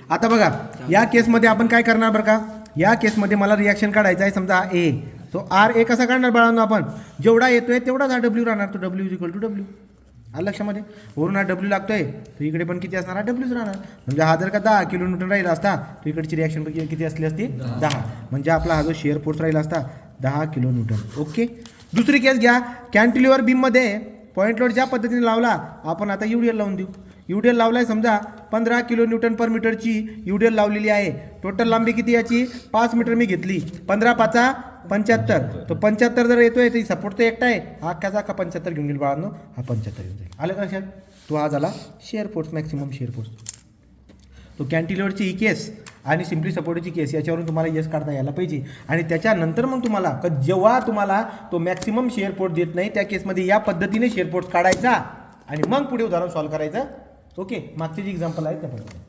आता बघा या केसमध्ये आपण काय करणार बरं का, या केसमध्ये मला रिॲक्शन काढायचा आहे, समजा ए, तो आर ए कसा काढणार बाळांनो आपण, जेवढा येतोय तेवढाच हा डब्ल्यू राहणार, तो W is equal to W. आलं लक्षामध्ये, वरून हा डब्ल्यू लागतोय तर इकडे पण किती असणार, हा डब्ल्यूच राहणार. म्हणजे हा जर का 10 किलो न्यूटन राहिला असता तर इकडची रिॲक्शन किती असली असती 10, म्हणजे आपला हा जो शिअर फोर्स राहिला असता 10 किलो न्यूटन. ओके. दुसरी केस घ्या, कॅन्टिलिव्हर बीममध्ये पॉईंट लोड ज्या पद्धतीने लावला आपण आता युडीएल लावून देऊ. युडीएल लावलाय समजा 15 किलो न्यूटन पर मीटरची युडीएल लावलेली आहे. टोटल लांबी किती याची 5 मीटर मी घेतली, 15 पाचा 75, तो 75 जर येतोय तर सपोर्ट तर एकटा आहे, हा अख्खाचा का 75 घेऊन गेल बाळांनो, हा 75 येऊन जाईल. आलं का लक्षात, तो हा झाला share force, maximum share force. तो कॅन्टिलिव्हरची ही केस आणि सिम्पली सपोर्टची केस याच्यावरून तुम्हाला यस काढता यायला पाहिजे. आणि त्याच्यानंतर मग तुम्हाला जेव्हा तुम्हाला तो मॅक्सिमम शेअर फोर्स देत नाही त्या केसमध्ये या पद्धतीने शेअर फोर्स काढायचा आणि मग पुढे उदाहरण सॉल्व्ह करायचं. ओके, मागचे जे एक्झाम्पल आहे त्या पद्धतीने.